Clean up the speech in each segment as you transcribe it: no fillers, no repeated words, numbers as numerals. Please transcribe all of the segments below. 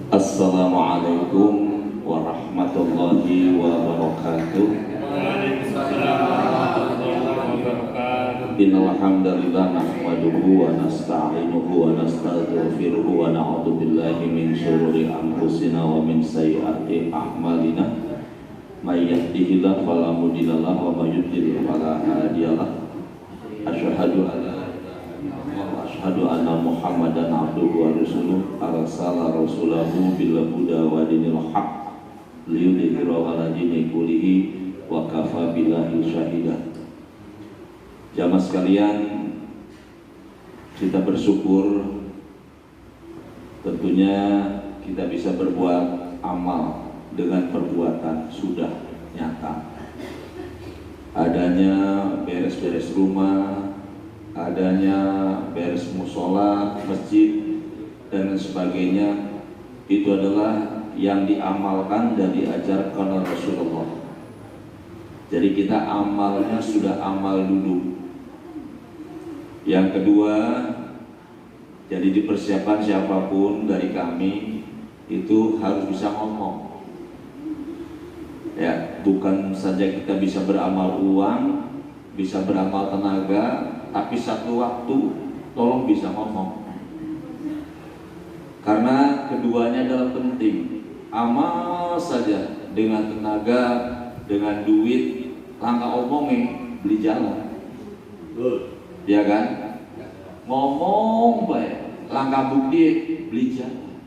Assalamualaikum warahmatullahi wabarakatuh. Innal hamdalillah nahmaduhu wa nasta'inuhu wa nastaghfiruhu wa na'udzu billahi min shururi anfusina wa min sayyiati a'malina. May yahdihillahu fala mudhillalah wa may yudhlil fala hadiyalah. Asyhadu anna Muhammadan abduhu wa rasuluh arsala rasulahu bil huda wa dinil haq liyudhhirahu 'ala dini kullihi wa kafa billahi syahida. Jamaah sekalian, kita bersyukur tentunya kita bisa berbuat amal dengan perbuatan sudah nyata. Adanya beres-beres rumah, adanya beres musola, masjid, dan sebagainya, itu adalah yang diamalkan dan diajarkan oleh Rasulullah. Jadi kita amalnya sudah amal dulu. Yang kedua, jadi dipersiapkan siapapun dari kami itu harus bisa ngomong. Ya, bukan saja kita bisa beramal uang, bisa beramal tenaga, tapi satu waktu tolong bisa ngomong. Karena keduanya adalah penting. Amal saja dengan tenaga, dengan duit, langkah omongnya beli jalan. Ya kan? Ngomong baik, langkah bukti beli jalan.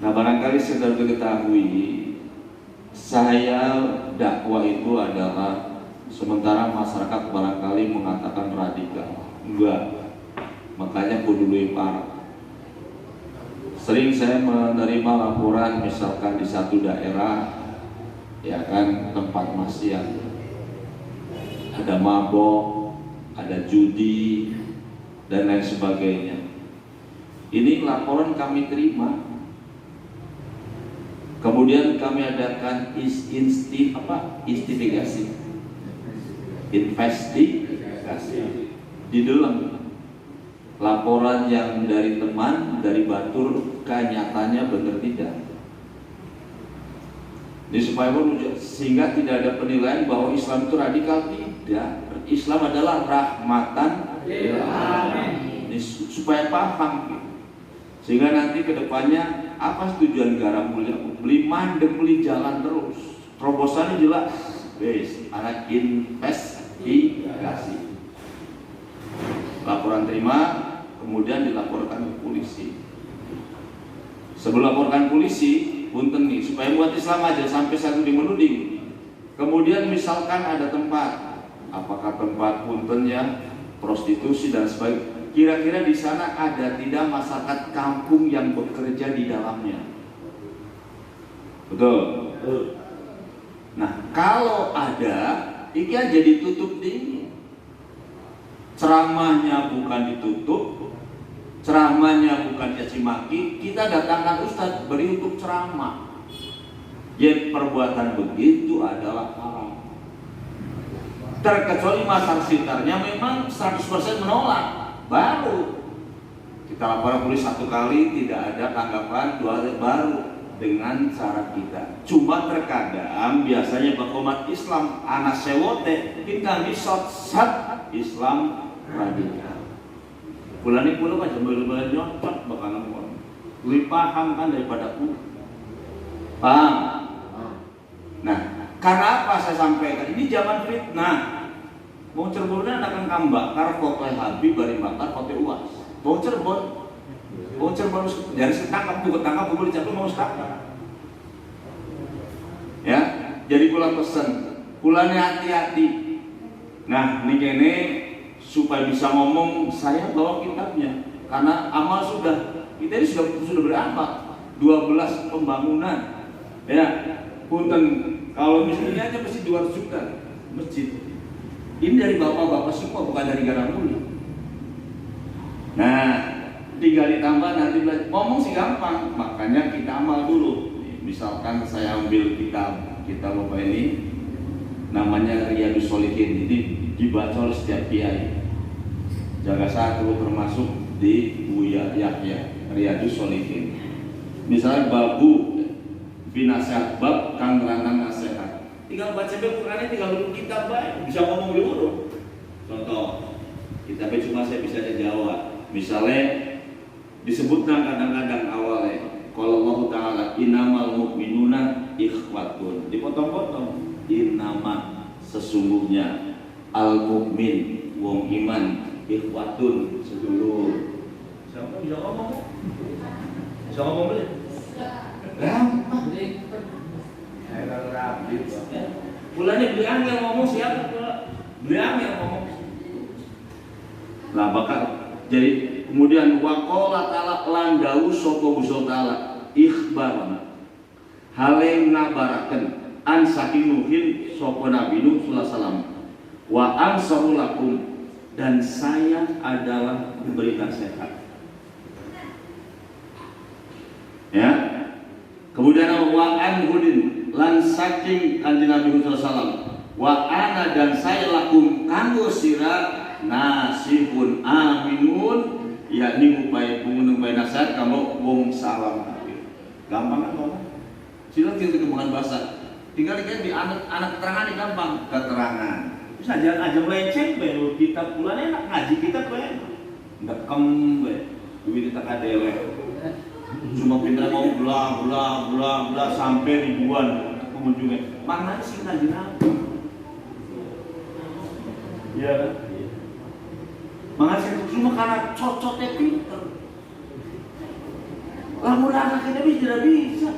Nah, barangkali sudah diketahui, saya dakwah itu adalah sementara masyarakat barangkali mengatakan radikal. Enggak, makanya kudu parah. Sering saya menerima laporan misalkan di satu daerah, ya kan, tempat maksiat, ada mabok, ada judi, dan lain sebagainya. Ini laporan kami terima. Kemudian kami adakan investigasi di dalam laporan yang dari teman, dari batur, kenyataannya benar tidak. Ini supaya sehingga tidak ada penilaian bahwa Islam itu radikal. Tidak. Islam adalah rahmatan lil alamin. Ini supaya paham. Sehingga nanti kedepannya apa tujuan negara mulia? Beli mandek, beli jalan terus. Terobosannya jelas. Ada investigasi. Laporan terima, kemudian dilaporkan ke polisi. Sebelum laporkan polisi, punten nih, supaya buat Islam aja sampai satu menuding. Kemudian misalkan ada tempat, apakah tempat puntennya prostitusi dan sebagainya. Kira-kira di sana ada tidak masyarakat kampung yang bekerja di dalamnya? Betul. Nah, kalau ada, ini kan jadi tutup dingin. Ceramahnya bukan ditutup, ceramahnya bukan caci maki. Kita datangkan ustadz beri untuk ceramah. Yang perbuatan begitu adalah haram. Terkecuali masyarakat sekitarnya memang 100% menolak. Baru kita laporan polisi satu kali tidak ada tanggapan, dua kali baru dengan cara kita. Cuma terkadang biasanya umat Islam anak sewote kita disot-sat Islam radikal. Bulan ini puluh aja boleh nyocok bakal ngomong. Lebih paham kan daripada aku. Paham? Nah, karena apa saya sampaikan? Ini zaman fitnah. Mau Cirebonnya akan kambak karena foto Habib bari bakar foto uas. Mau Cirebon jadi setangkap buku tangkap boleh jatuh mau setangkap. Ya, jadi pulang pesan, pulangnya hati-hati. Nah, ini supaya bisa ngomong, saya bawa kitabnya karena amal sudah kita ini sudah beramal 12 pembangunan. Ya, punten kalau misalnya aja mesti 200 juta masjid. Ini dari bapak-bapak semua, bukan dari Garang Mulia. Nah, tinggal ditambah nanti ngomong sih gampang, makanya kita amal dulu. Misalkan saya ambil kitab bapak ini, namanya Riyadhus Shalihin, ini dibaca oleh setiap kiai. Jaga satu termasuk di Buya Yahya Riyadhus Shalihin. Misalnya babu binasihat bab kang ranang nasihat. Tinggal baca Qurannya, tinggal dulu kitab baik, bisa ngomong dulu. Contoh, kitabnya cuma saya bisa Jawa. Misalnya disebutkan kadang-kadang awalnya kalau Allah Ta'ala innamal mu'minuna ikhwatun, dipotong-potong innama sesungguhnya al mu'min wong iman ikhwatun sedulur. Siapa bisa ngomong? Bisa ngomong boleh? Gampang. Bulannya beli angin ngomong siapa? Beli angin ngomong. Nah bakal jadi kemudian waqala ta'ala landau sapa Gusti ta'ala ikhbarana hale ngabaraken an sakinuhin sapa Nabi Nuh sallallahu alaihi wasallam wa ansaru lakum dan saya adalah pemberi nasihat. Ya. Kemudian wa anhudin lan saking kanjeng Nabi sallallahu alaihi wasallam wa ana dan saya lakum kanggo sira nasihun aminun, yakni upaya penguntung nasihat kamu wong salam kabeh. Gampang kan ngomong? Sila tinggal kembangan bahasa. Tinggal di anak keterangan ini gampang. Keterangan. Bisa aja meleceh bae kitab bulan enak ngaji kitab bae. Ndekem bae. Duit kita kadele. Cuma pintar mau bla sampai ribuan pengunjungnya. Maknanya sih ngaji apa? Iya kan? Makanya cuma karena cocoknya pinter. Lamun anaknya tidak bisa.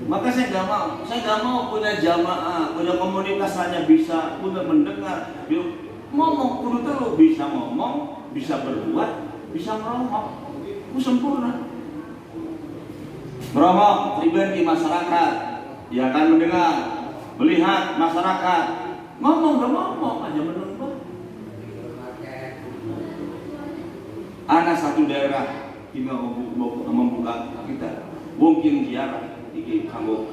Maka saya nggak mau punya jamaah, punya komunitas hanya bisa punya mendengar. Yuk, ngomong kudu terus bisa ngomong, bisa berbuat, bisa merongok. Itu sempurna. Merongok ribuan di masyarakat, dia akan mendengar, melihat masyarakat. Ngomong aja mendengar. Ada satu daerah kita membuka kita mungkin ziarah di kampung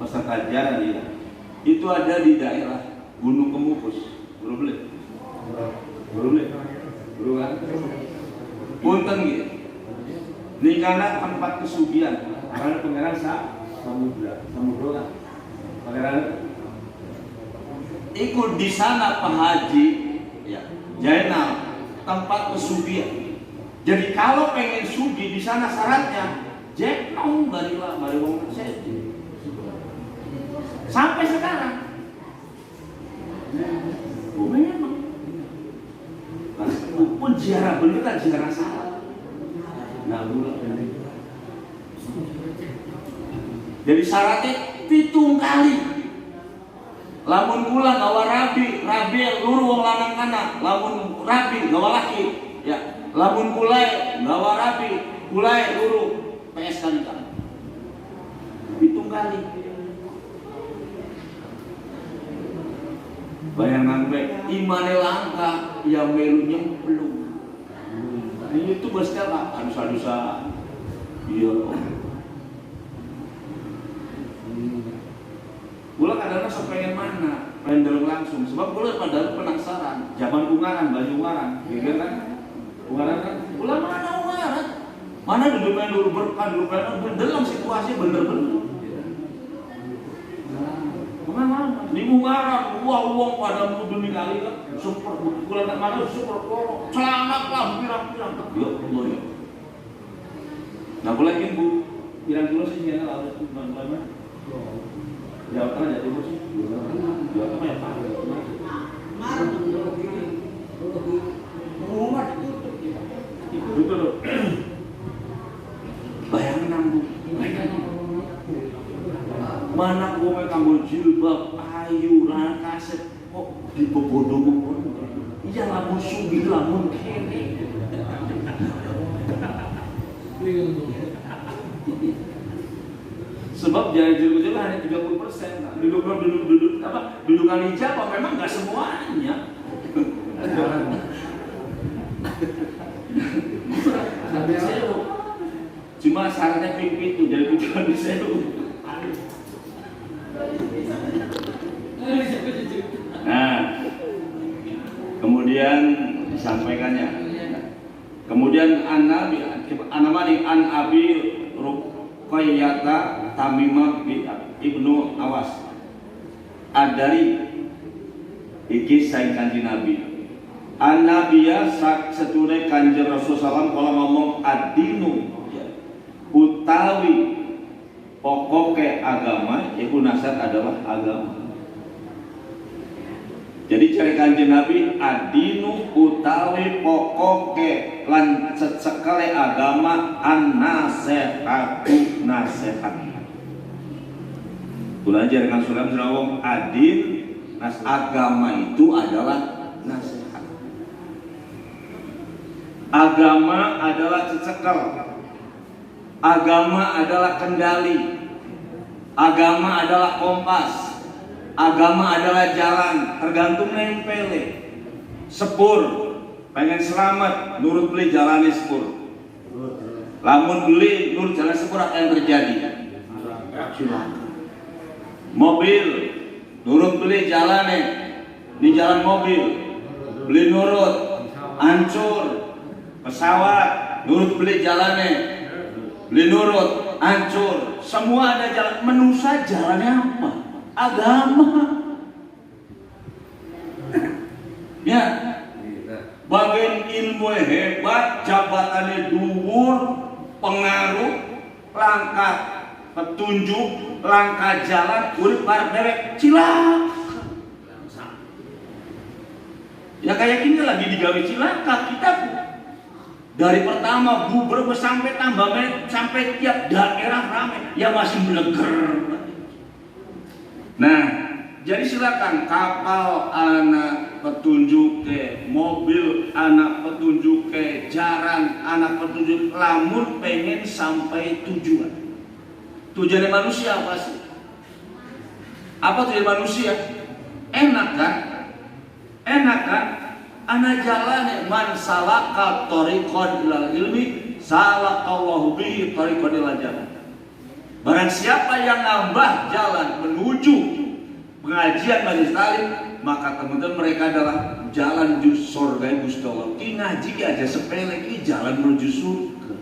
peserta ziarah dia itu ada di daerah Gunung Kemukus. Boleh kan? Punten gitu. Ini karena tempat kesugihan, karena pangeran samudra kan? Pangeran ikut di sana Pak Haji, ya, Jainal tempat kesugihan. Jadi kalau pengen sugi di sana syaratnya jenong bari wong sedi. Sampai sekarang. Memang. Pun ziarah beneran ziarah salah. Nah, jadi syaratnya 7 kali. Lamun kula gawa rabi luru wong lanang kana, lamun rabi gawa laki, ya. Lamun kulai gawa rabi, kulai luru PS kali kan. 7 kali. Bayangan gue imane langka ya melu nyemplung. Ini tuh bosnya lah, adusa-adusa. Iya. Gula kadang-kadang sepengen mana, pengen dalam langsung. Sebab gula pada penasaran. Zaman Ungaran, Baju Ungaran, gitu kan? Ungaran kan? Gula mana Ungaran? Mana duduk pengen dulu berkah, dulu pengen dalam situasi bener-bener. Mana? Di Ungaran, uang pada mudun di kali kan? Super, gula tak mana super koro, celana lah, pirang-pirang. Ya Allah ya. Nah gula ingin bu, pirang gula sih jangan lalu teman-teman. Jawa Tengah jadi bos sih. Jawa Tengah ya Pak. Rumah ditutup. Betul. Bayangin nanggu. Mana gue kamu jilbab, ayu, lan kaset, kok dibobodong-bodong. Iya lamun sugi lamun kene. Sebab jaya jilbab hanya 30%. Nah, dudukan hijab memang nggak semuanya. Cuma syaratnya itu jadi dudukan sewu. Nah, kemudian disampaikannya Kemudian an-Nabi Anamani an Abi Ruqayyata Tamimah ibnu Awas Adari iki saing kanjeng Nabi. An-Nabiya setune kanjeng Rasulullah SAW kalau ngomong ad-dinu utawi pokoknya agama, yaitu nasihat adalah agama. Jadi cari kanjeng Nabi ad-dinu utawi pokoknya lan sekali agama an-nasihatu nasihat. Belajar dengan sulam serawong adin agama itu adalah nasihat. Agama adalah cecekal. Agama adalah kendali. Agama adalah kompas. Agama adalah jalan, tergantung nempel. Sepur, pengen selamat, nurut beli jalannya sepur. Lamun beli nurut jalan sepur, apa yang terjadi? Mobil, nurut beli jalannya, di jalan mobil, beli nurut, hancur. Pesawat, nurut beli jalannya, beli nurut, hancur. Semua ada jalan, manusia jalannya apa? Agama. Ya, bagian ilmu hebat, jabatannya dhuwur, pengaruh, langkah petunjuk, langkah jalan, urip bareng dewek cilaka. Ya kayak gini lagi digawe cilaka kita. Dari pertama buber sampai tambah sampai tiap daerah ramai, ya masih meleger. Nah, jadi silakan kapal anak petunjuk ke, mobil anak petunjuk ke, jaran anak petunjuk, lamun pengen sampai tujuan. Tujuannya manusia apa sih? Apa tujuan manusia? Enak kan? Enak kan? Anak jalan man salaka thariqan ilal ilmi salakallahu bihi thariqan ilal jannah. Barang siapa yang nambah jalan menuju pengajian majelis taklim, maka teman-teman mereka adalah jalan menuju surga Gusti Allah. Ki ngaji aja sepele ki jalan menuju surga.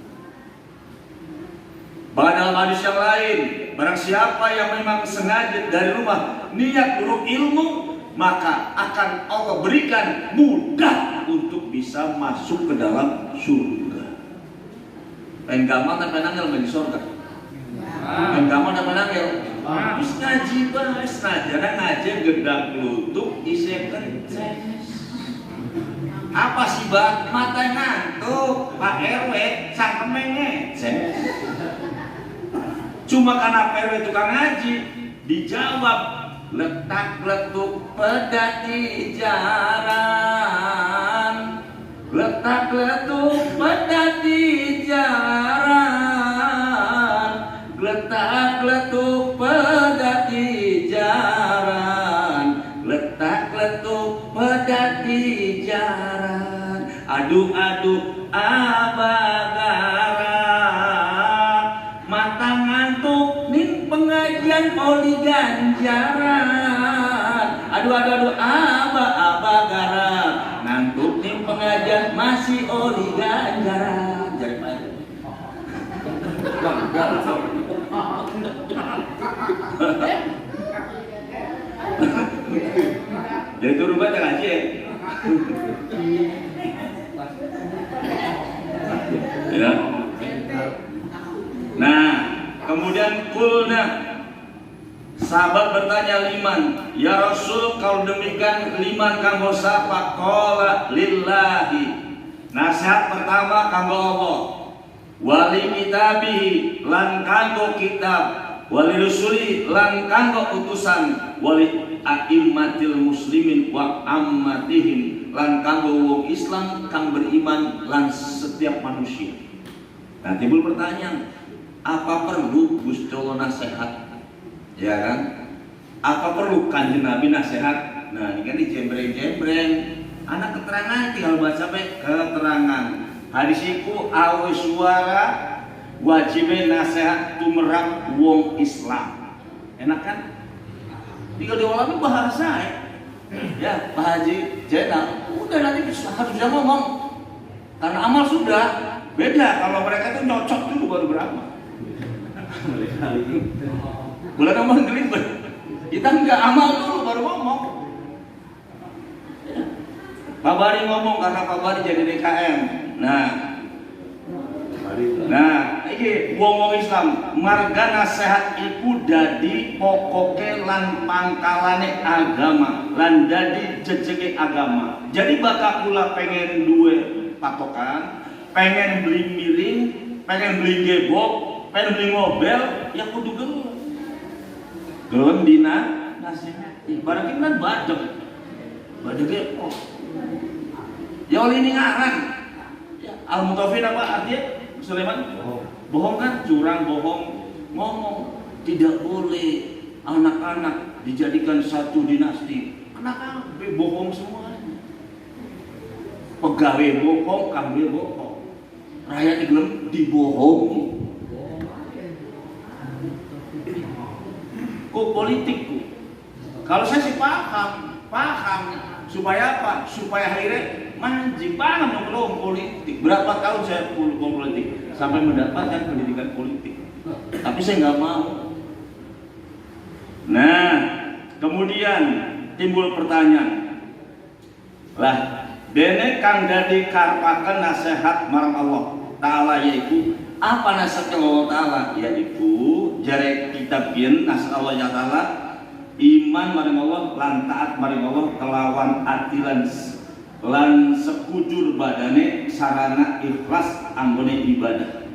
Bahkan dalam hadis yang lain, barang siapa yang memang sengaja dari rumah niat guru ilmu, maka akan Allah berikan mudah untuk bisa masuk ke dalam surga. Pengen gampang tapi nangil bagi surga. Pengen gampang tapi nangil. Bis ngaji bahas najana ngaji gedak lutut isi kences. Apa sih bang? Mata ngantuk Pak RW cangkeme ngeces. Cuma karena Pak RW tukang ngaji dijawab letak letuk pedati jaran, letak letuk pedati jaran, letak letuk pedati jaran, letak letuk pedati jaran. Aduh abagara mata ngantuk ning pengajian poli ganjaran. Aduh abagara ngantuk ning pengajian masih oli ganjaran. Jadi Pak jadi itu rumah tak ngaji. Ya. Nah, kemudian kulna sahabat bertanya liman, ya Rasul kalau demikian liman kanggo sapa? Qala lillahi. Nasihat pertama kanggo Allah, wali kitabihi lan kanggo kitab, wali rusuli lan kanggo utusan, wali a'immatil muslimin wa ammatihim lan kanggo wong Islam kang beriman lan setiap manusia. Nah, timbul pertanyaan, apa perlu Gusti Allah nasihat? Ya kan? Apa perlu kanjeng Nabi nasihat? Nah, ini kan dijembreng-jembreng. Anak keterangan tinggal baca sampai keterangan. Hadis iku awe suara wajibnya nasihat tumerap wong Islam. Enak kan? Tinggal diulami bahasa ya Pak Haji Jenal. Udah nanti harus bisa ngomong. Karena amal sudah beda. Kalau mereka itu nyocok dulu baru beramal. Bulan amal ngelibet. Kita enggak amal dulu baru ngomong. Pak Bari ngomong karena Pak Bari jadi DKM. Nah, ini wong Islam marga nasihat iku dadi pokoke lan pangkalane agama lan dadi jejeke agama. Jadi bakal kula pengen duwe patokan, pengen beli miring, pengen beli gebok, pengen beli mobil, ya kudu gelem. Gelem dina nasihat. Ibaratnya kan badeg. Badege oh. Ya oleh ini ngaran. Al-Mutafin apa artinya? Sulaiman? Bohong kan? Curang, bohong. Ngomong. Tidak boleh anak-anak dijadikan satu dinasti. Kenapa? Bohong semuanya. Pegawai bohong, kambing bohong. Rakyat digelem dibohongi. Kok politikku? Kalau saya sih paham. Supaya apa? Supaya akhirnya manjing paham yang belum politik. Berapa tahun saya politik sampai mendapatkan pendidikan politik. Tapi saya nggak mau. Nah, kemudian timbul pertanyaan. Lah, dene kang dadi karepaken nasihat marang Allah Ta'ala yaitu apa nasihat Allah Ta'ala? Yaitu jare kitab yen nasihat Allah Ta'ala iman maring Allah lan taat maring Allah kelawan ati lan sekujur badane sarana ikhlas anggone ibadah.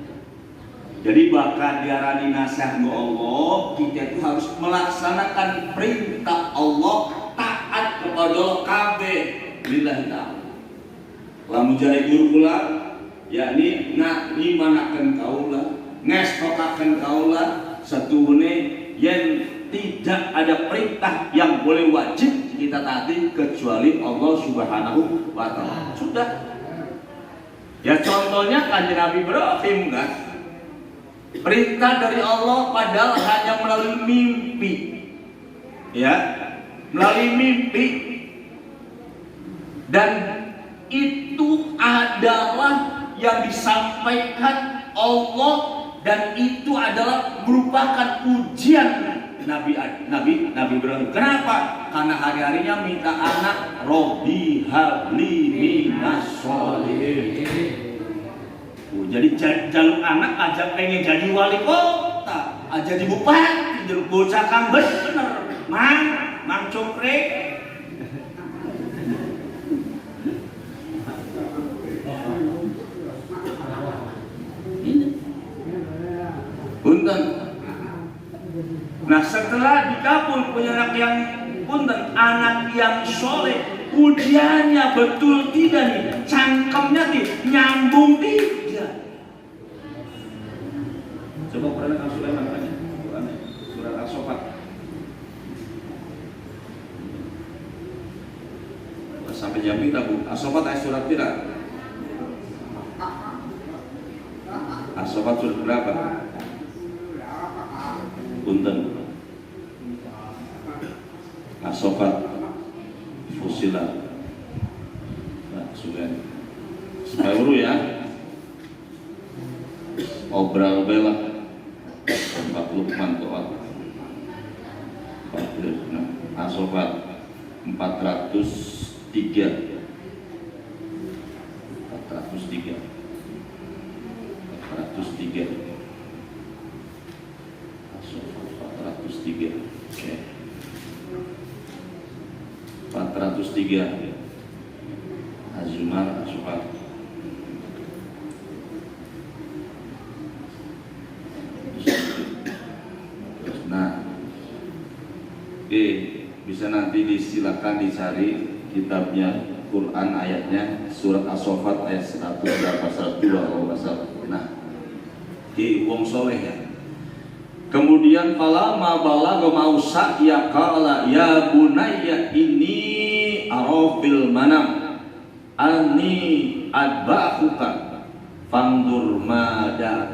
Jadi bakal diarani nasihat Allah, kita itu harus melaksanakan perintah Allah, taat kepada Allah kabeh lillahi ta'ala. Lamun jare guru kula yakni ngimanaken kaula, ngestokaken kaula satuhune yen tidak ada perintah yang boleh wajib kita taati kecuali Allah Subhanahu wa Ta'ala. Sudah. Ya contohnya Kanjeng Nabi Ibrahim kan. Perintah dari Allah padahal hanya melalui mimpi. Ya, melalui mimpi. Dan itu adalah yang disampaikan Allah dan itu adalah merupakan ujian Nabi Ibrahim. Kenapa? Karena hari-harinya minta anak. Robbi habli minas sholihin. Jadi jaluk anak aja pengen jadi wali kota, aja jadi bupati, jadi bocah kambes bener. Mang congkrek. Ini. Punten. Nah setelah dikabul punya anak yang punten, anak yang soleh, ujiannya betul tidak nih, cangkemnya nih, nyambung tidak. Coba Quran Sulaiman tanya, surat As-Saffat. Sampai jam kita bu, As-Saffat ayat surat tidak? As-Saffat surat berapa? Punten. As-Saffat Fusilat. Nah, sudah. Supaya uru ya. Obral bela 40 mantuat. Nah, As-Saffat 403. Okay. 403 Az-Zumar As-Saffat. Nah, bisa nanti disilakan dicari kitabnya Quran ayatnya surat As-Saffat ayat 100 berapa 102 kalau nggak salah. Nah, di wong soleh ya. Kemudian falamma balagha mausa ya qala ya bunayya inni arafil manam anni adba'uka fandur mada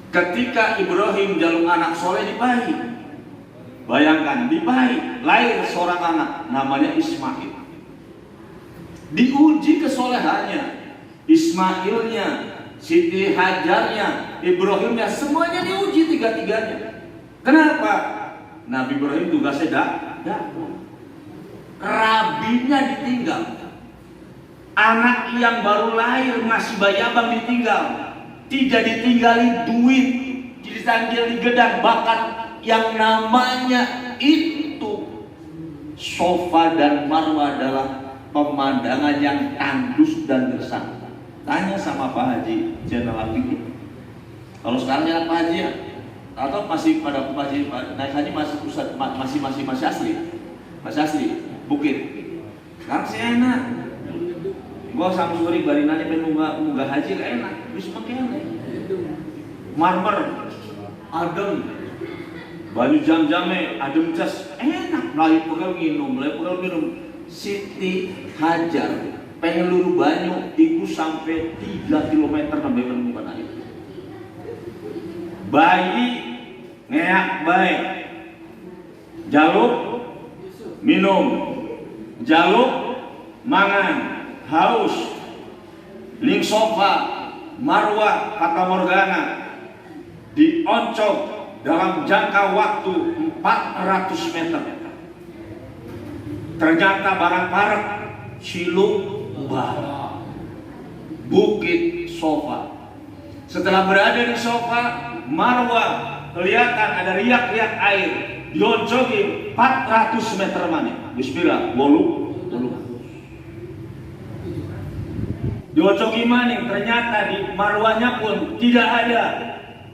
ketika Ibrahim jaluk anak soleh dipahi Bayangkan, di bayi lahir seorang anak namanya Ismail. Diuji kesolehannya, Ismailnya, Siti Hajarnya, Ibrahimnya, semuanya diuji tiga-tiganya. Kenapa? Nabi Ibrahim tugasnya dakwah. Rabinya ditinggal. Anak yang baru lahir masih bayi abang ditinggal. Tidak ditinggali duit, ditinggali gedang, bahkan yang namanya itu Safa dan Marwah adalah pemandangan yang tandus dan gersang. Tanya sama Pak Haji Jenderal Abidin. Kalau sekarang ya Pak Haji ya, atau masih pada Pak Haji naik haji masih asli, masih asli bukit. Sekarang sih enak. Gua sama suri bari nanti pengen munggah haji enak, bisa makin enak. Marmer, adem. Banyu jam-jame, adem cas, enak. Mulai pegel minum. Siti Hajar pengen luru banyu, itu sampai 3 km sampai menemukan air. Bayi ngeak baik, jaluk minum, jaluk mangan, haus, ling sofa, Marwah, kata Morgana, dioncok dalam jangka waktu 400 meter. Ternyata barang parek Silung Bara, Bukit Sofa. Setelah berada di Sofa, Marwah kelihatan ada riak-riak air. Dioncokin 400 meter mana? Bismillah, bolu. Dioncokin mana? Ternyata di Marwahnya pun tidak ada.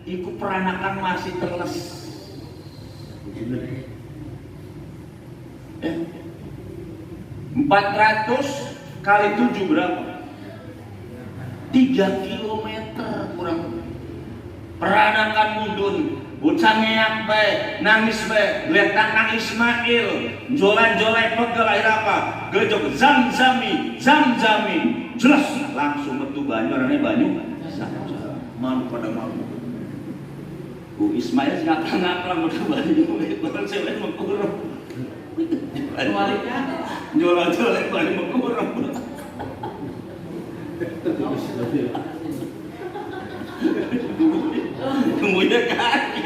Iku peranakan masih terles. 400 kali 7 berapa? 3 kilometer kurang lebih. Peranakan mudun, bocah ngeyak bae, nangis bae, lihat tangan Ismail, jolan-jolan pegel air apa? Gejok zam-zami, jelas langsung metu banyu, orangnya banyu, malu pada malu. Bu Ismail ngapa-ngapa metu banyu, orang cewek mengkurung. Jualan-jualan paling mengkurang. Kemudian kaki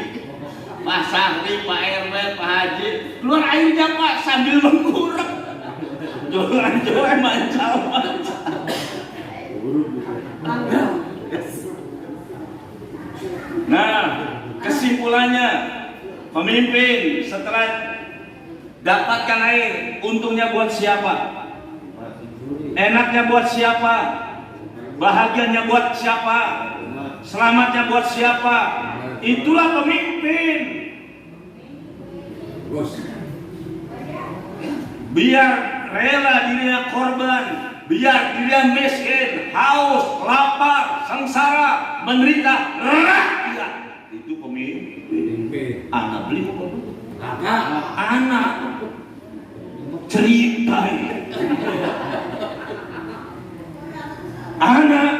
Pak Sahri, Pak RW, Pak Haji keluar airnya Pak sambil mengkurang. Jualan-jualan mancal. Nah, kesimpulannya pemimpin setelah dapatkan air, untungnya buat siapa? Enaknya buat siapa? Bahagianya buat siapa? Selamatnya buat siapa? Itulah pemimpin. Biar rela dirinya korban, biar dirinya miskin, haus, lapar, sengsara, menderita, rakyat. Itu pemimpin. Anak beli apa dulu? Anak cerita, anak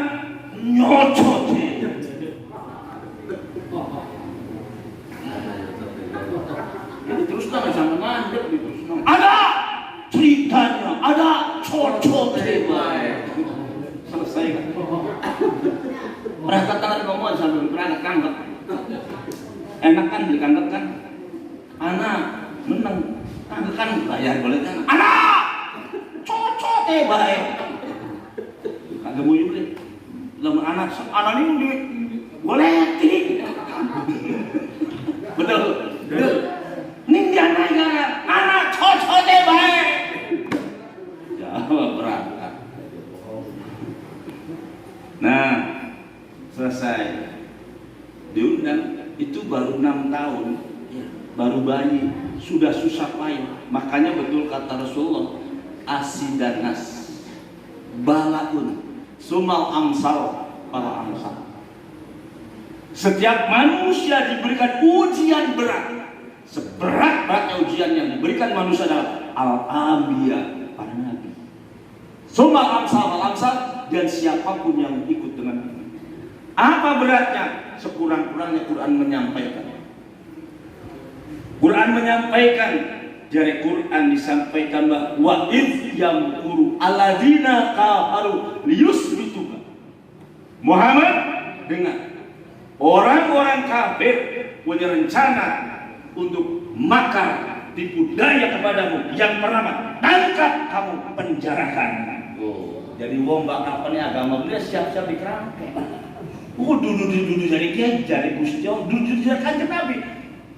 nyocot, jadi terus kan sampai mandek gitu. Ada ceritanya, ada cocot selesai kan? Pernah katakan ngomong sambil pernah kanggap, enak kan beli kanggap kan? Anak menang, kanggap kan bayar boleh kan? Anak cocot baik. Kagak mau juga deh. Lama anak ini goletik. Betul. Ning dia naik anak cocok baik. Jawab berangkat. Nah, selesai. Diundang itu baru 6 tahun, baru bayi, sudah susah payah. Makanya betul kata Rasulullah, asidanas balaun sumal amsal para amsal. Setiap manusia diberikan ujian berat. Seberat-beratnya ujian yang diberikan manusia adalah al-anbiya, para nabi. Sumal amsal dan siapapun yang ikut dengan ini. Apa beratnya? Sekurang-kurangnya Quran menyampaikan. Quran menyampaikan, dari Quran disampaikan bahwa idh yamkuru alladzina kafaru liyusbituka. Muhammad, dengar, orang-orang kafir punya rencana untuk makar, tipu daya kepadamu. Yang pertama, tangkap kamu, penjarakan. Jadi wong bakal apa nih agama dia siap-siap dikerangkeng. Duduk dari kiai, dari Gusti Allah, duduk dari kanjeng Nabi.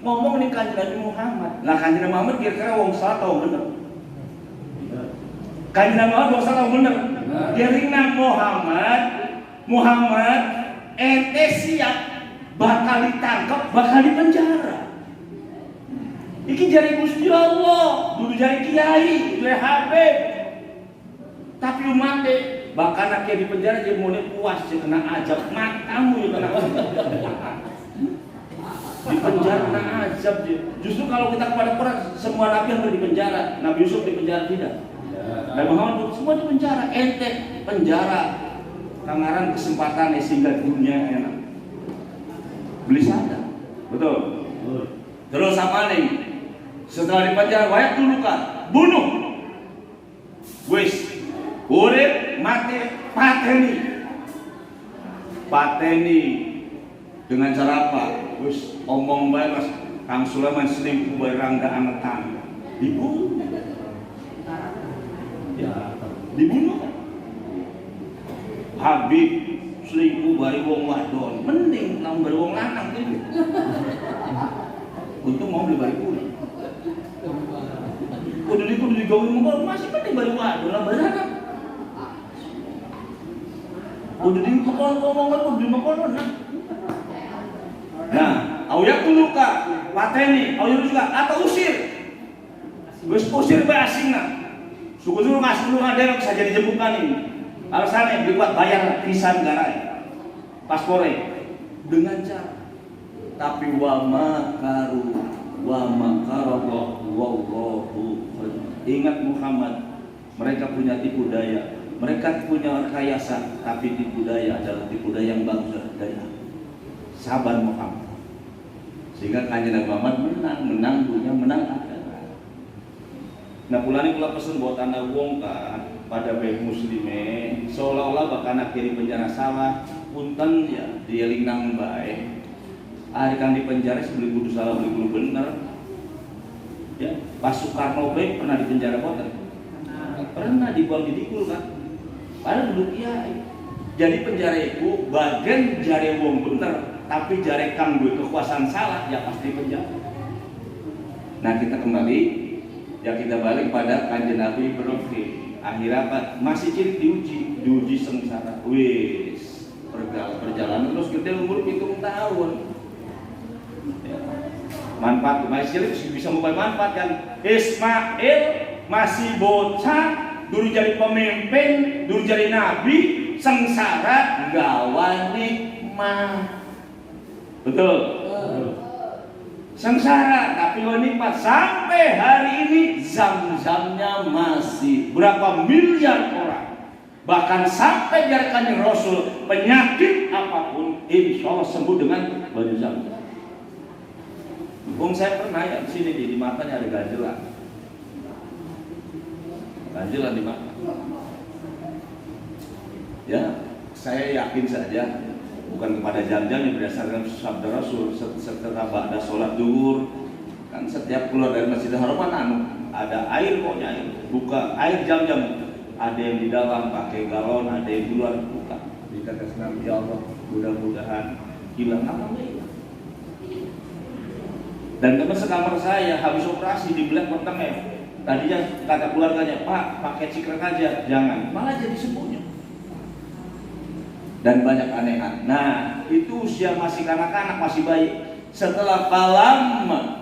Ngomong nih kanjeng Nabi Muhammad. Lah kanjeng Nabi Muhammad kira-kira wong salah atau bener? Kanjeng Nabi Muhammad wong salah atau bener? Kira-kira Muhammad ente siap bakal ditangkap, bakal dipenjara. Iki jari Gusti Allah, dulu jari kiai, dulu Habib. Tapi umatnya bahkan akhirnya di penjara dia mau puas, dia kena azab matamu ya kena di penjara kena azab dia. Justru kalau kita kepada Quran semua nabi yang di penjara, Nabi Yusuf di penjara tidak, Nabi Muhammad semua di penjara, ente penjara, kangaran kesempatan sehingga dunia enak. Beli sadar, betul. Terus apa nih? Setelah di penjara, wayak dulu kan, bunuh, wis. Urip mati pateni dengan cara apa? Wis omong bae Mas Kang Sulaiman selingkuh barang da anak tangga. Dibunuh. Ya, dibunuh. Habib selingkuh bari wong wadon, mending lamun bari wong lanang itu. Untung mau beli bari kuning. Kudu digawe monggo masih mending bari wadon lah barang. Udah di ngomong nah, auyak luka, pateni, auyak juga atau usir. Wis usir bae asingna. Suku-suku ngasih lu ada bisa jadi jempukan ini. Alasannya dibuat bayar visa negara. Paspore dengan cara. Tapi wa makarallahu wallahu. Ingat Muhammad, mereka punya tipu daya. Mereka punya rekayasa, tapi tipu daya adalah tipu daya yang bagus daya. Sabar Muhammad. Sehingga kanjeng Nabi Muhammad menang dunia, menang akhirat. Nah pulani kula pesen buat anak wong kan pada baik muslime, seolah-olah bahkan akhiri penjara salah, punten ya dieling nang bae. Ari kan di penjara sebeli kudu salah beli kudu bener. Ya, Pak Soekarno bae pernah di penjara boten? Pernah dibuang di dikul kan? Padahal duduk kiai. Jadi penjara itu bagian jari wong bener, tapi jari kang duwe kekuasaan salah ya pasti penjara. Nah kita kembali, ya kita balik pada kanjeng Nabi Ibrahim. Akhirnya apa? Masih cilik diuji sengsara. Wis perjalanan terus gede umur 7 tahun. Ya. Manfaat masih cilik bisa membawa manfaat kan. Ismail masih bocah. Dulu jadi pemimpin, dulu jadi nabi, sengsara, gawa nikmat. Betul? Sengsara, tapi lo nikmat. Sampai hari ini zam-zamnya masih berapa miliar orang. Bahkan sampai jarakannya Rasul, penyakit apapun, insya Allah sembuh dengan baju zam-zam. Bung saya pernah ya di sini di matanya ada ganjelan. Ganjelan di mana? Ya, saya yakin saja bukan kepada jam-jam yang berdasarkan sabda Rasul setelah ba'da sholat zuhur kan setiap keluar dari Masjidil Haram ada air pokoknya air buka air jam-jam ada yang di dalam pakai galon ada yang di luar buka di atas nama ya Allah mudah-mudahan hilang apa enggak dan teman sekamar saya habis operasi di belakang pertama tadinya kata keluarganya, Pak, pakai cikrek aja, jangan. Malah jadi sembuhnya. Dan banyak anehan. Nah, itu usia masih kanak-kanak, masih bayi. Setelah palama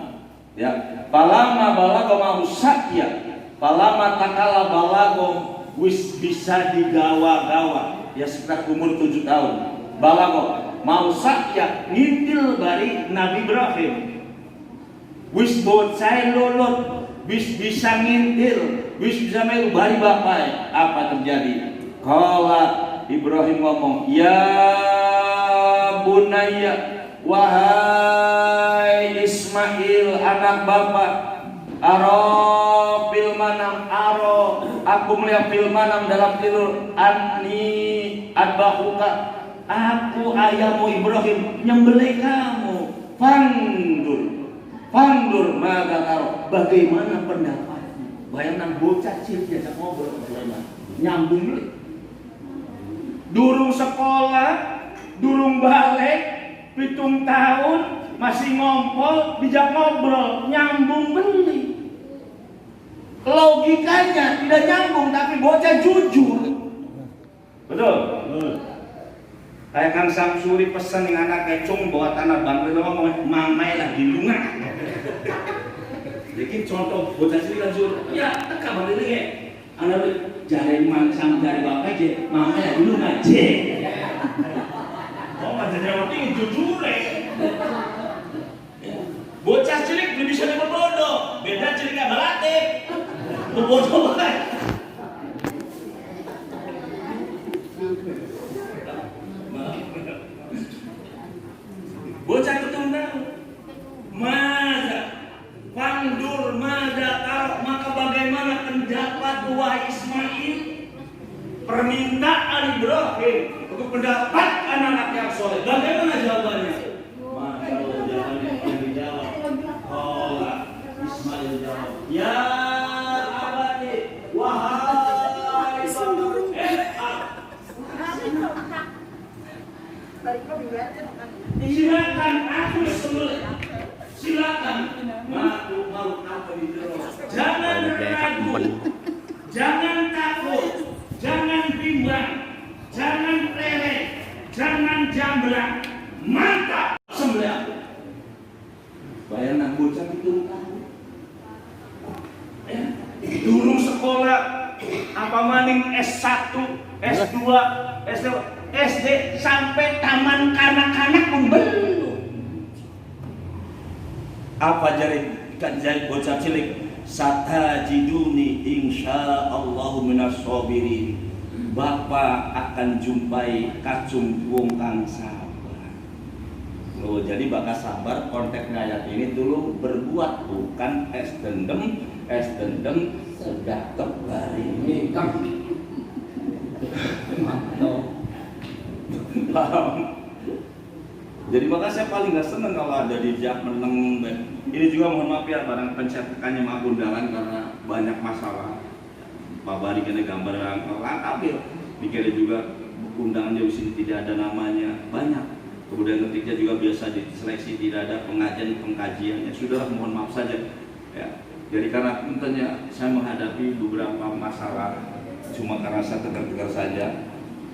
balago mau sakya, palama takala balago wis bisa digawa-gawa. Ya sekitar umur 7 tahun. Balago mau sakya ngintil bari Nabi Ibrahim. Wis bocah lolot. Bisa ngintil, bisa melu bari bapak. Apa terjadi? Kalau Ibrahim ngomong, ya bunaya, wahai Wahai Ismail anak bapak, aro fil manam, aro aku melihat fil manam dalam tidur, anni adbahuka, aku ayahmu Ibrahim nyembelih kamu. Fandur maka karo, bagaimana pendapatmu? Bayangkan bocah cilik diajak ngobrol sama nyambung dulu. Durung sekolah, durung balik, 7 tahun masih ngompol, dijak ngobrol, nyambung beli. Logikanya tidak nyambung, tapi bocah jujur. Betul? Kayak Kang Samsuri pesen dengan anak kecung bawa tanah bangku itu ngomong mamai lagi lunga. Jadi contoh bocah sini kan suruh, ya teka balik lagi. Anak jari sama jari bapak aja, mamai lagi lunga aja. Oh nggak jadi orang ini jujur Bocah cilik lebih bisa berbodoh, beda cilik nggak berlatih, berbodoh banget. Bocah itu tahu, mada, pandur, mada, maka bagaimana pendapat wahai Ismail? Permintaan Ibrahim untuk mendapatkan anak yang soleh. Bagaimana jawabannya? Maka jawabannya yang dijawab. Oh, Ismail jawab, ya abadi, wahai silakan aku sembelih, silakan mau apa di dalam. Jangan ragu, jangan takut, jangan bimbang, jangan leleh, jangan jamblang, mantap sembelih aku. Bayangkan bocah itu tahu, durung sekolah, apa maning S1, S2, S2, SD sampai taman kanak-kanak pun belum. Apa jadi bocah cilik? Satajiduni insyaallahu minas sabirin. Bapak akan jumpai kacung wong kang sabar. Loh, jadi bakal sabar konteksnya ayat ini dulu berbuat, bukan es dendem sedah kebari ini kan. Paham? Jadi maka saya paling gak seneng kalau ada dijak meneng. Ini juga mohon maaf ya, barang pencetakannya maaf undangan karena banyak masalah. Pak Bari kena gambar yang lengkap, dikira juga undangan di sini tidak ada namanya, banyak. Kemudian ketika juga biasa diseleksi tidak ada pengkajiannya, sudah mohon maaf saja. Ya. Jadi karena tentunya saya menghadapi beberapa masalah, cuma karena saya tegar-tegar saja.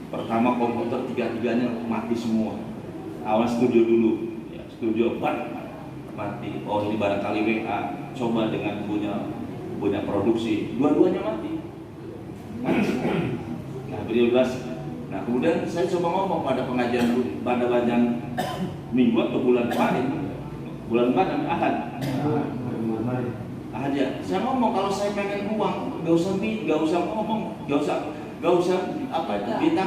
Pertama komputer tiga-tiganya mati semua. Awal studio dulu, ya, studio 4 mati. Oh ini barangkali WA, coba dengan punya produksi, dua-duanya mati. Nah beliau jelas. Nah kemudian saya coba ngomong pada pengajian minggu atau bulan kemarin Ahad ya. Saya ngomong kalau saya pengen uang, gak usah ngomong, gak usah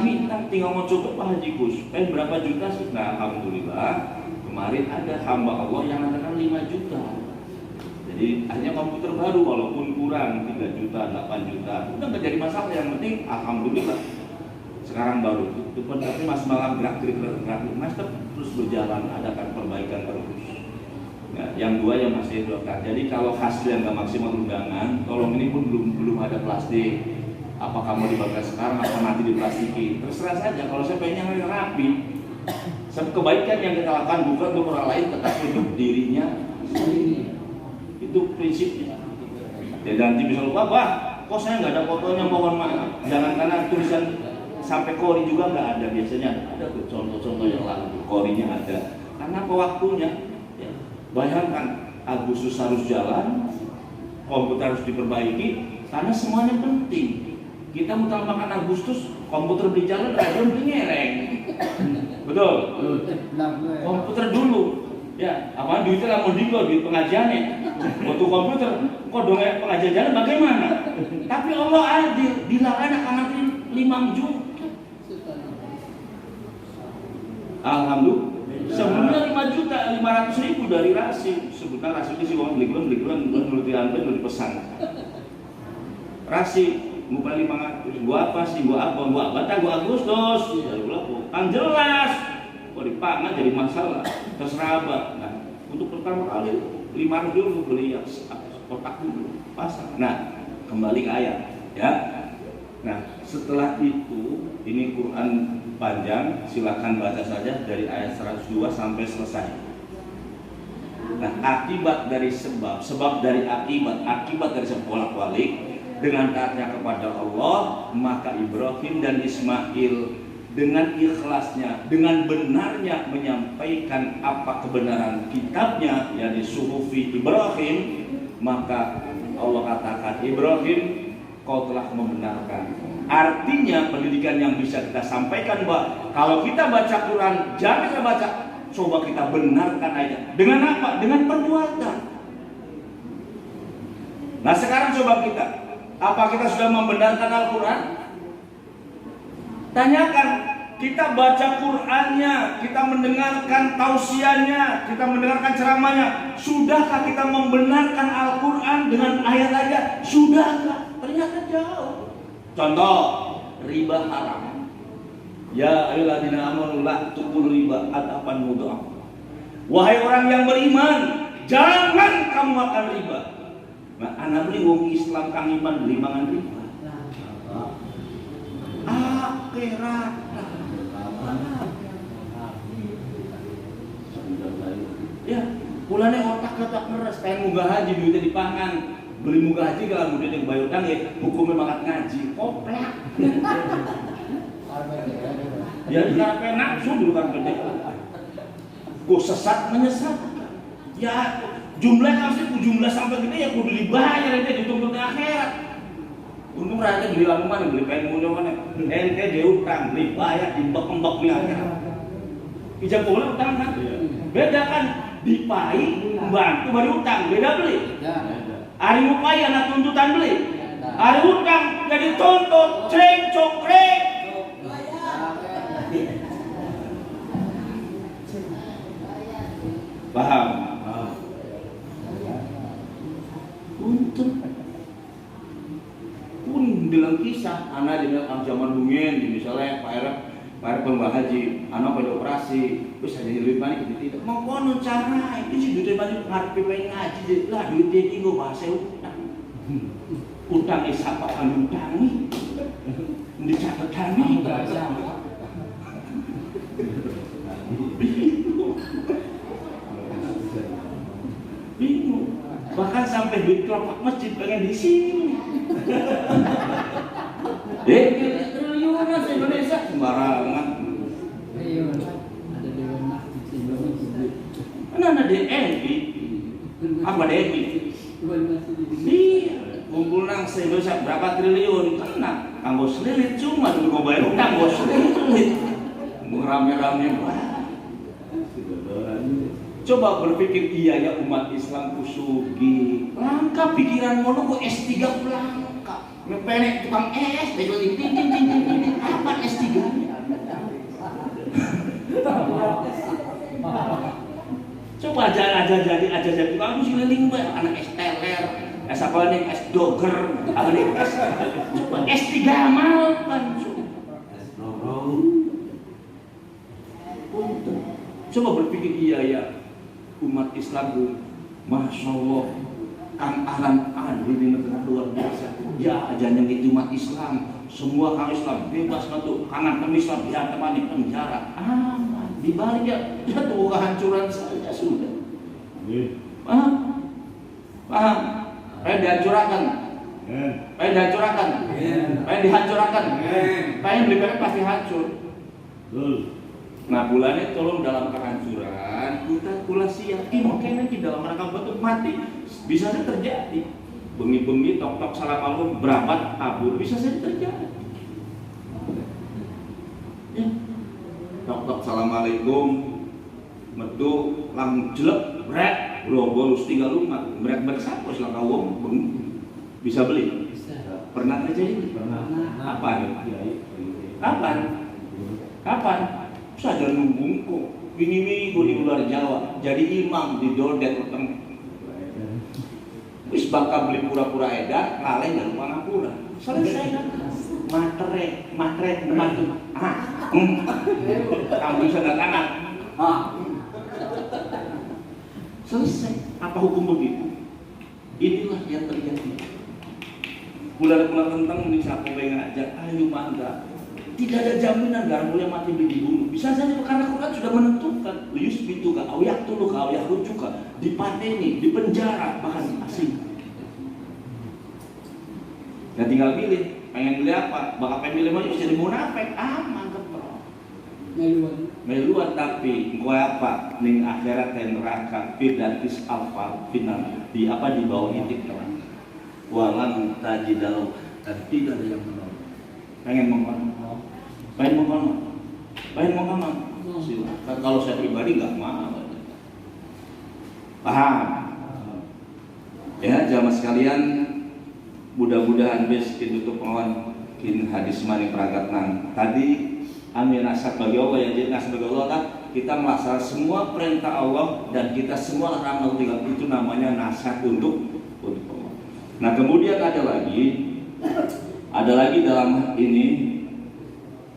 minta, tinggal mau coba Pak Haji Gus, berapa juta sih? Nah alhamdulillah kemarin ada hamba Allah yang mengatakan 5 juta. Jadi hanya komputer baru walaupun kurang 3 juta, 8 juta, udah gak jadi masalah, yang penting alhamdulillah sekarang baru itu pun, tapi Mas malam gerak Mas terus berjalan, adakan perbaikan terus. Nah, yang dua yang masih doakan. Jadi kalau hasil yang gak maksimal undangan, tolong ini pun belum ada plastik. Apakah mau dibakar sekarang atau nanti diplastiki? Terserah saja. Kalau saya pengen yang rapi, satu kebaikan yang kita lakukan bukan untuk orang lain, tetapi untuk dirinya sendiri. Itu prinsipnya. Ya nanti bisa lupa, kok saya nggak ada fotonya, mohon maaf. Jangan karena tulisan sampai kori juga nggak ada, biasanya ada tuh contoh-contoh yang lalu korinya ada. Karena apa waktunya? Ya. Bayangkan Agustus harus jalan, komputer harus diperbaiki, karena semuanya penting. Kita mengutamakan Agustus, komputer di jalan, radio ngereng. Betul? Komputer dulu. Ya, apa duitnya lamun diko di pengajiannya. Waktu komputer, kok dongeng pengajian jalan bagaimana? Tapi Allah adil, dilarang akan nanti 5 juta. Alhamdulillah. Sebelumnya 5.500.000 dari Rasim. Sebutnya Rasim itu sih orang beli menurut diambil pesan. Rasim bukan 500. Gua apa sih? Gua Agustus. Ya kan jelas. Kok dipangan jadi masalah. Terserah apa. Nah, untuk pertama kali 500 dulu beli kotak dulu pasang. Nah, kembali ke ayat ya. Nah, setelah itu ini Quran panjang, silakan baca saja dari ayat 102 sampai selesai. Nah, akibat dari sebab dari akibat dari sebolak-balik dengan taatnya kepada Allah, maka Ibrahim dan Ismail dengan ikhlasnya, dengan benarnya menyampaikan apa kebenaran kitabnya, yakni suhufi Ibrahim, maka Allah katakan, Ibrahim, kau telah membenarkan. Artinya pendidikan yang bisa kita sampaikan bahwa kalau kita baca Quran, jangan kita baca, coba kita benarkan aja. Dengan apa? Dengan perbuatan. Nah sekarang coba kita, apa kita sudah membenarkan Al-Quran? Tanyakan, kita baca Qurannya, kita mendengarkan tausiahnya, kita mendengarkan ceramahnya. Sudahkah kita membenarkan Al-Quran dengan ayat-ayat? Sudahkah? Ternyata jauh. Contoh, riba haram. Ya ayyuhalladzina amanu la tuqulu riba adafan mudha'af. Wahai orang yang beriman, jangan kamu makan riba. Nah, anak beli wong Islam kang iman beli mangan riba. Akhirat. Ya, mulane otak-otak meres pengen munggah haji duitnya dipangan. Beli munggah haji kalau duit yang bayar utang ya hukumnya makan ngaji. Koplak. Ya karena nafsu dulu kan gede. Ku sesat menyesatkan. Ya jumlah sampai gede ya kudu dibayar aja dituntut akhirat. Untung raja beli anu mana, beli kain mulia mana. Ente dia utang, beli bayar, dimbek-embek nih akhirat. Ijab boleh utang kan? Beda kan? Dipai, bantu baru utang, beda beli. Hari mupai anak tuntutan beli. Hari utang jadi tuntut, ceng cokrek. Paham? Untung pun dalam kisah anak di zaman dungin di misalnya Pak Pembah Haji anak pada operasi terus ada duit banyak gitu tidak mau kono cara itu sih duit banyak ngarepe pengen ngaji lah duit dia tinggal bahasa utang siapa kan utangi dicatat kami bingung bahkan sampai duit kelopak masjid pengen di sini. Triliunan se-Indonesia sembarangan. Kan ada DNI. Apa DNI? Iya, kumpul nang se-Indonesia berapa triliun? Tenang, kanggo selilit cuma dulu kau bayar utang bos selilit. Rame-rame coba berpikir iya ya umat Islam kusugi langka pikiran mono ku S3 langka ngepenek tukang es betul ting apa S3 coba aja jadi tukang aku sililing bae anak es teler es apa nih es doger apa nih es coba S3 amal kan coba berpikir iya ya umat Islam itu, Masya Allah, Kang Ahlan ini negara luar biasa. Ya, aja yang itu umat Islam, semua kang Islam bebas bantu, kanan kami Islam ya temani penjara. Aman, dibalik ya tuh kehancuran saja sudah. Paham? Paham? Pengen dihancurkan, pengen dihancurkan, pengen dihancurkan, pengen beli pasti hancur. Nah bulannya tolong dalam kehancuran kita pula siap mungkin di dalam rangka bentuk mati bisa saja terjadi bengi-bengi tok-tok salamalum berabat kabur bisa saja terjadi ya tok-tok assalamualaikum metu lang jelek brek bolus 3 lumat brek sapa silang kawong bisa beli pernah terjadi kapan kapan saja nunggu kok Ini di luar Jawa, jadi imam di Doldet Tengah. Wis bakal beli pura-pura edan, ngaleh dan pangapura. Selesai kan? Matre. Kamu bisa tangan. Selesai. Apa hukum begitu? Inilah yang terjadi. Bulan-bulan tentang ini siapa yang ngajak, ayo mangga. Tidak ada jaminan garam boleh mati dibunuh. Bisa saja karena Quran sudah menentukan. Lius bituka, awiyak tulu, awiyak rujuka, dipateni, dipenjara, bahkan asing. Ya tinggal pilih, pengen pilih apa? Bakal pengen pilih maju jadi munafik, aman keprok. Meluan tapi engkau apa? Ning akhirat dan neraka, fidatis alfa final di apa di bawah itik terang. Walang tajidalau dan tidak ada yang menolong. Pengen mengkonon. Silakan. Kalau saya pribadi nggak mau. Paham? Ya, jamaah sekalian, mudah-mudahan bes ditutup lawan kin hadis mani peragat nang. Tadi amin nasab bagi Allah ya, jadi nasab bagi Allah kan kita melaksanakan semua perintah Allah dan kita semua amal tinggal itu namanya nasab untuk Allah. Nah kemudian ada lagi dalam ini.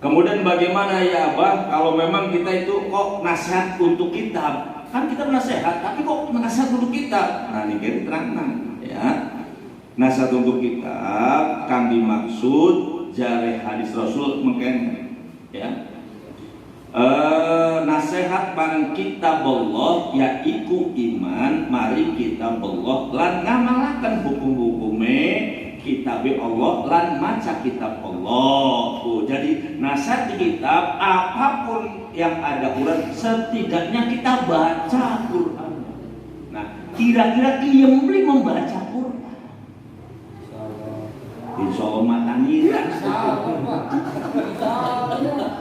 Kemudian bagaimana ya Abah kalau memang kita itu kok nasihat untuk kita, kan kita nasihat tapi kok nasihat untuk kita. Nah ini kita terang ya. Nasihat untuk kita kan dimaksud jare hadis Rasul mungkin ya. Nasihat barang kitab Allah yaiku iman mari kitab Allah lan ngamalaken hukum-hukume kitab Allah lan maca kitab Allah. Jadi nasihat di kitab apapun yang ada Quran setidaknya kita baca Quran. Nah kira-kira kiyem beli membaca Quran. Insya Allah mataniran.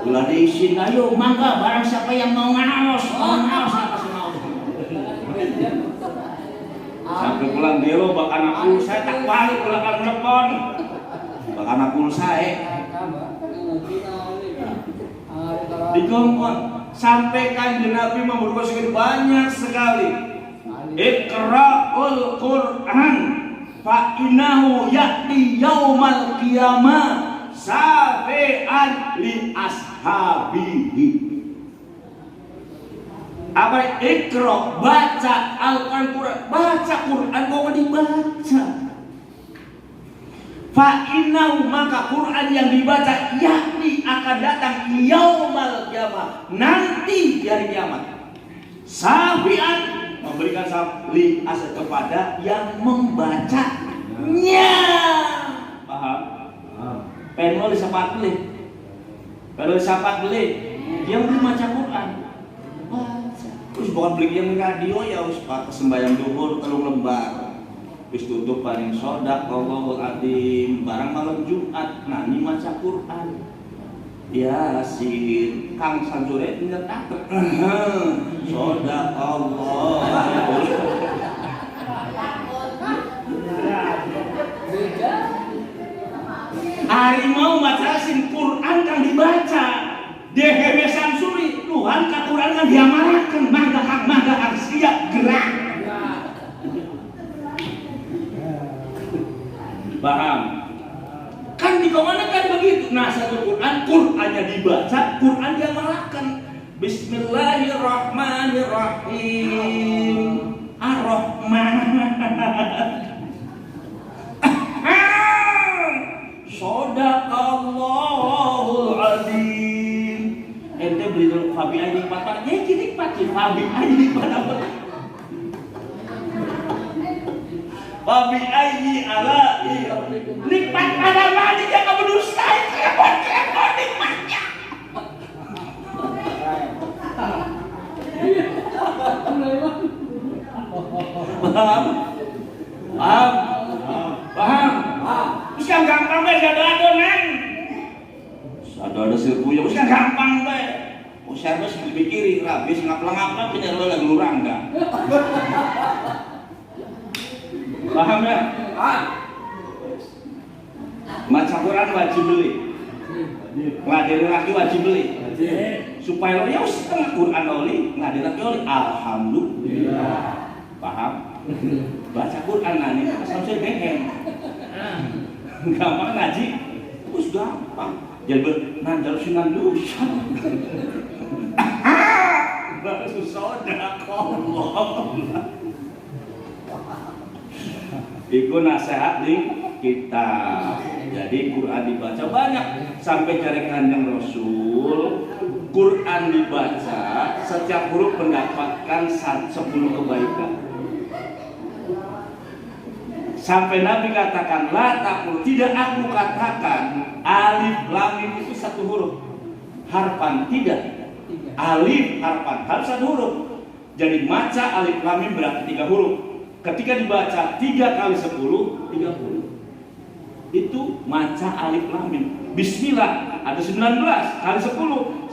Ulah diisin ayo mangga barang siapa yang mau ngaos apa sih mau. Sampai pulang delo bak anak saya tak balik pulang telepon. Bak anak saya. Dikongkon sampai kanjeng Nabi memberikan banyak sekali. Iqra'ul Qur'an fa innahu ya'ti yaumal qiyamah syafi'an li ashabihi. Apa ikra baca Al-Quran, baca Quran kok dibaca. Fa innahu maka Quran yang dibaca yakni akan datang yaumal qiyamah nanti di hari kiamat. Syafi'an memberikan sabli asal kepada yang membacanya. Paham? Pengen disapat beli. Kalau disapat beli, dia membaca Quran. Terus bukan beli yang radio ya us pakai sembahyang duhur telung lembar. Terus tutup paling sodak Allahul Adzim barang malam Jumat nani maca Quran. Yasin Kang Sanjure tinggal tater. Sodak Allah. Hari mau baca sin Quran kan dibaca. DHW Samsuri Tuhan ka Quran kan diamalkan mangga harus siap gerak. Paham? Kan dikomanakan begitu. Nah satu Qurannya dibaca, Quran diamalkan. Bismillahirrahmanirrahim. Ar-Rahman. Shadaqallahul Adzim. Ente beli dulu Fabi Aini Pak. Ya gini Pak, Fabi Aini Pak. Fabi Aini ala nikmat pada mati yang kamu dustai. Kepon nikmatnya. Paham? Terus kan gampang deh, ada men. Ada sirkunya, terus kan gampang deh. Oh servis dipikirin, habis ngaplang-ngaplang bener lo lagi lurang enggak? Paham ya? Baca Quran wajib beli. Ngeladeni laki wajib beli. supaya ya setengah Quran oli ngadirat oli alhamdulillah. Paham? Baca Quran nani sampai behem. Gampang ngaji, terus gampang. Jadi nandal sunan dosa. Baru sodaqallah. Iku nasihat nih kita. Jadi Quran dibaca banyak sampai cari kanjeng Rasul. Quran dibaca setiap huruf mendapatkan 10 kebaikan. Sampai Nabi katakan la taqul, tidak aku katakan alif lam mim itu satu huruf. Harfan tidak. Alif harfan, harus satu huruf. Jadi maca alif lam mim berarti 3 huruf. Ketika dibaca 3 kali 10, 30. Itu maca alif lam mim. Bismillah ada 19 kali 10,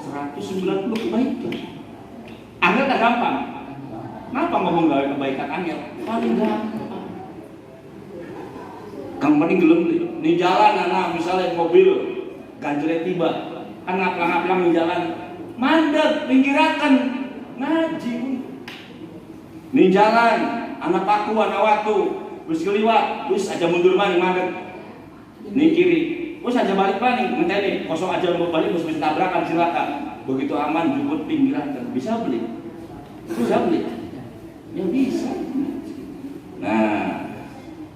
190 kebaikan. Angel tak gampang. Kenapa ngomong gawe kebaikan angel? Paling gampang. Kang paling gelem nih jalan anak misalnya mobil ganjre tiba kan ngaplang-ngaplang di jalan mandek pinggirakan ngaji nih jalan anak paku anak watu wis keliwat wis aja mundur maning mandek nih kiri wis aja balik maning ngenteni kosong aja mau balik wis tabrakan silakan begitu aman jemput pinggirakan bisa beli ya bisa. Nah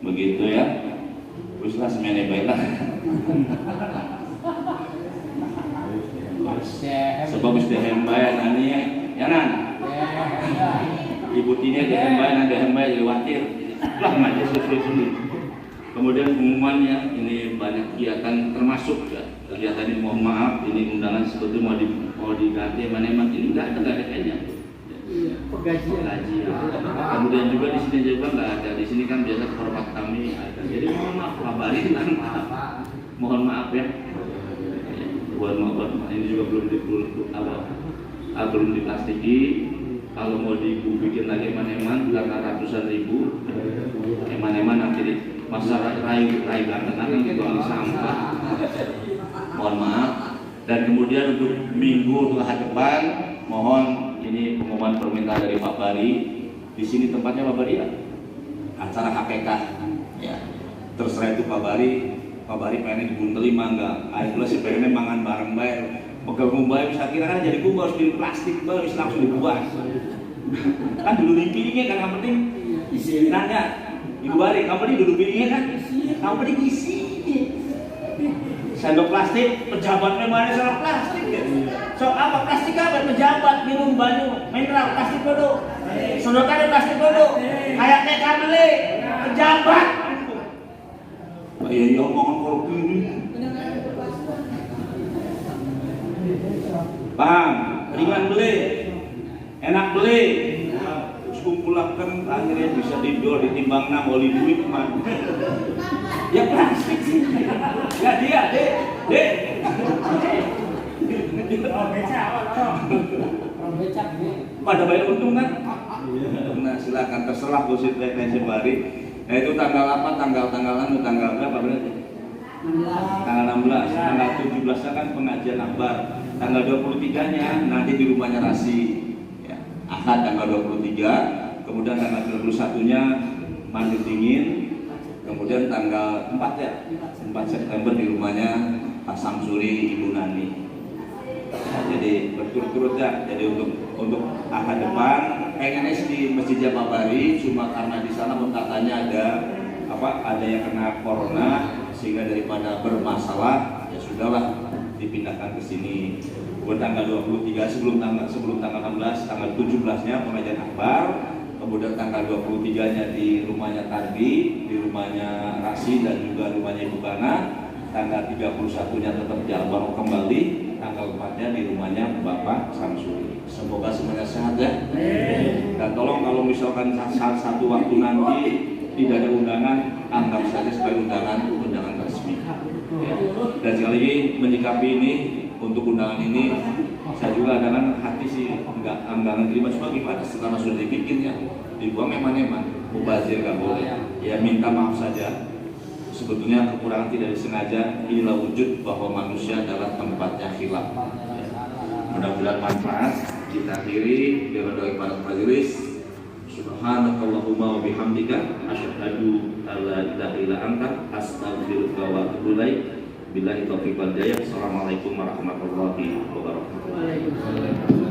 begitu ya. Uslah semene baiklah. Sebab mesti hembayan nani ya nan. Ibu tini ada hembayan jadi khawatir. Lah majelis sesuai. Kemudian pengumumannya ini banyak kegiatan termasuk ya, kegiatan ini mohon maaf ini undangan sebetulnya mau diganti mana emang ini enggak ada kayaknya. Pengajian. Kemudian juga di sini juga nggak ada. Di sini kan biasa hormat kami ada. Jadi mohon maaf kabarin kan. Mohon maaf ya. Buat ini juga belum diplastiki. Kalau mau dibikin lagi eman-eman karena ratusan ribu. Eman-eman nanti masyarakat rai banten akan dibuang sampah. Mohon maaf. Dan kemudian untuk minggu hari depan mohon ini pengumuman permintaan dari Pak Bari. Di sini tempatnya Pak Bari ya. Acara hakikah ya. Terserah itu Pak Bari pengen dibunteli mangga. Ayo pula si pengen mangan bareng bayar. Pegang bayar bisa kira kan jadi bumbu harus di plastik baru bisa langsung dibuang. Kan dulu di piringnya kan yang penting isi nanya. Ibu Bari, kamu penting duduk piringnya kan? Kamu penting isi. Sendok plastik, pejabatnya mana sendok plastik ya? So apa plastik apa? Pejabat minum banyu mineral plastik bodoh. Sedotan plastik bodoh. Kayak TKBL pejabat. Iya omongan kopi ini. Bang, ringan beli, enak beli. Kumpulkan akhirnya bisa dijual ditimbang 6 oli duit mah. Ya plastik sih. Ya dia, dek. Pada banyak untung kan? Nah silakan terserah posisi Tensi Bari. Nah itu tanggal apa? Tanggal berapa berarti? Tanggal 16, tanggal 17 kan pengajian akbar. Tanggal 23-nya nanti di rumahnya Rasi. Ya, Ahad tanggal 23, kemudian tanggal 31-nya mandi dingin. Kemudian tanggal 4 ya, 4 September di rumahnya Pak Samsuri Ibu Nani. Nah, jadi berturut-turut ya. Jadi untuk ahad depan pengennya di Masjid Pak Bari, cuma karena di sana katanya ada yang kena corona sehingga daripada bermasalah ya sudahlah dipindahkan ke sini. Kemudian tanggal 23 sebelum tanggal 16, tanggal 17-nya pengajian akbar. Kemudian tanggal 23-nya di rumahnya Tardi, di rumahnya Rasi dan juga rumahnya Ibu Kana. Tanggal 31-nya tetap Jalbar kembali. Tanggal 4-nya di rumahnya Bapak Samsuri. Semoga semuanya sehat ya. Dan tolong kalau misalkan saat satu waktu nanti tidak ada undangan, anggap saja sebagai undangan resmi. Dan sekali lagi menyikapi ini untuk undangan ini, saya juga dengan hati sih enggak terima cuma gimana sekarang sudah dibikin ya dibuang eman-eman mubazir gak boleh ya minta maaf saja sebetulnya kekurangan tidak disengaja inilah wujud bahwa manusia adalah tempatnya khilaf Mudah-mudahan manfaat. Kita akhiri dengan doa kepada majelis. Subhanakallahumma wa bihamdika asyhadu an la ilaha illa anta astaghfiruka wa atubu ilaik. Billahi taufiq wal hidayah. Assalamualaikum warahmatullahi wabarakatuh. Waalaikumsalam.